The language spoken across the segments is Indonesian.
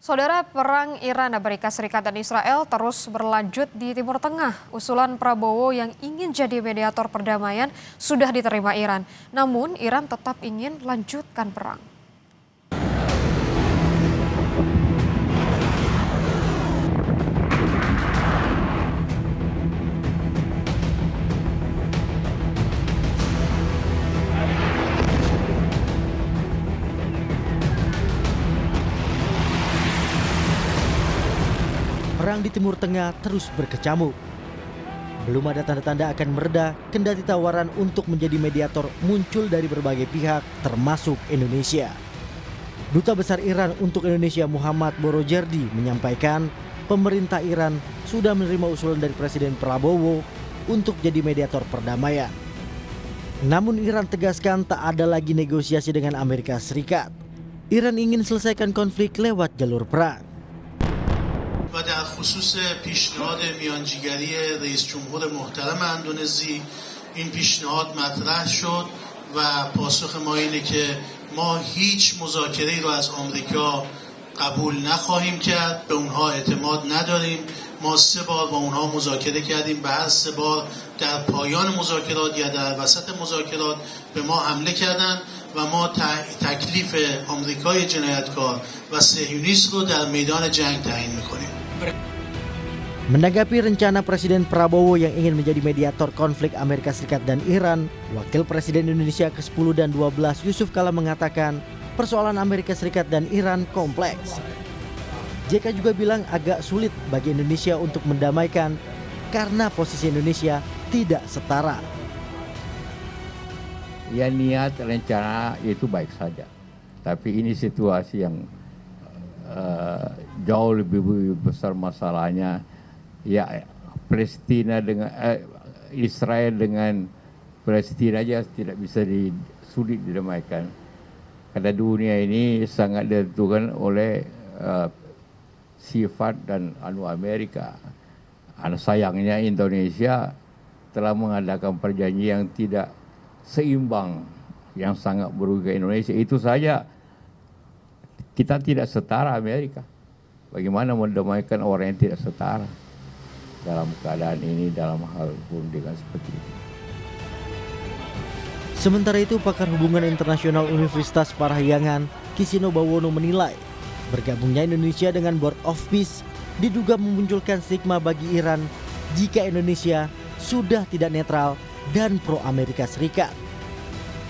Saudara, perang Iran, Amerika Serikat, dan Israel terus berlanjut di Timur Tengah. Usulan Prabowo yang ingin jadi mediator perdamaian sudah diterima Iran. Namun, Iran tetap ingin lanjutkan perang. Perang di Timur Tengah terus berkecamuk. Belum ada tanda-tanda akan mereda, kendati tawaran untuk menjadi mediator muncul dari berbagai pihak, termasuk Indonesia. Duta Besar Iran untuk Indonesia Muhammad Borojerdi menyampaikan pemerintah Iran sudah menerima usulan dari Presiden Prabowo untuk jadi mediator perdamaian. Namun Iran tegaskan tak ada lagi negosiasi dengan Amerika Serikat. Iran ingin selesaikan konflik lewat jalur perang. و در خصوص پیشنهاد میانجیگری رئیس جمهور محترم اندونزی این پیشنهاد مطرح شد و پاسخ ما اینه که ما هیچ مذاکره‌ای رو از آمریکا قبول نخواهیم کرد. به اونها اعتماد نداریم. ما 3 بار با اونها مذاکره کردیم. به هر 3 بار در پایان مذاکرات یا در وسط مذاکرات به ما حمله کردند و ما تکلیف آمریکای جنایتکار و صهیونیست رو در میدان جنگ تعیین می‌کنیم. Menanggapi rencana Presiden Prabowo yang ingin menjadi mediator konflik Amerika Serikat dan Iran, Wakil Presiden Indonesia ke-10 dan 12 Yusuf Kala mengatakan persoalan Amerika Serikat dan Iran kompleks. JK juga bilang agak sulit bagi Indonesia untuk mendamaikan karena posisi Indonesia tidak setara. Ya, niat rencana itu baik saja, tapi ini situasi yang jauh lebih besar masalahnya. Ya, Palestina dengan Israel dengan Palestina aja tidak bisa sulit didamaikan. Karena dunia ini sangat ditentukan oleh sifat dan Amerika. Sayangnya Indonesia telah mengadakan perjanjian yang tidak seimbang, yang sangat merugikan Indonesia. Itu saja kita tidak setara Amerika. Bagaimana mendamaikan orang yang tidak setara dalam keadaan ini, dalam hal perundingan seperti ini. Sementara itu, pakar hubungan internasional Universitas Parahyangan, Kisino Bawono menilai bergabungnya Indonesia dengan Board of Peace diduga memunculkan stigma bagi Iran jika Indonesia sudah tidak netral dan pro Amerika Serikat.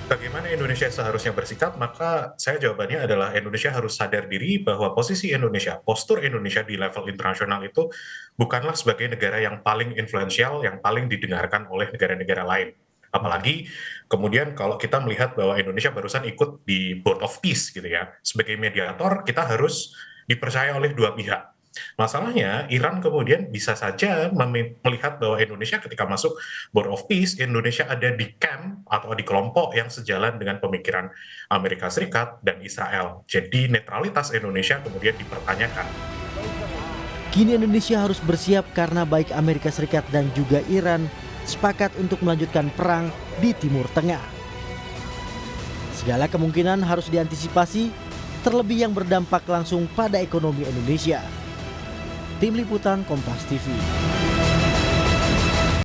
Bagaimana Indonesia seharusnya bersikap? Maka saya jawabannya adalah Indonesia harus sadar diri bahwa posisi Indonesia, postur Indonesia di level internasional itu bukanlah sebagai negara yang paling influensial, yang paling didengarkan oleh negara-negara lain. Apalagi kemudian kalau kita melihat bahwa Indonesia barusan ikut di Board of Peace gitu ya. Sebagai mediator kita harus dipercaya oleh dua pihak. Masalahnya Iran kemudian bisa saja melihat bahwa Indonesia ketika masuk Board of Peace, Indonesia ada di camp atau di kelompok yang sejalan dengan pemikiran Amerika Serikat dan Israel. Jadi netralitas Indonesia kemudian dipertanyakan. Kini Indonesia harus bersiap karena baik Amerika Serikat dan juga Iran sepakat untuk melanjutkan perang di Timur Tengah. Segala kemungkinan harus diantisipasi, terlebih yang berdampak langsung pada ekonomi Indonesia. Tim Liputan Kompas TV.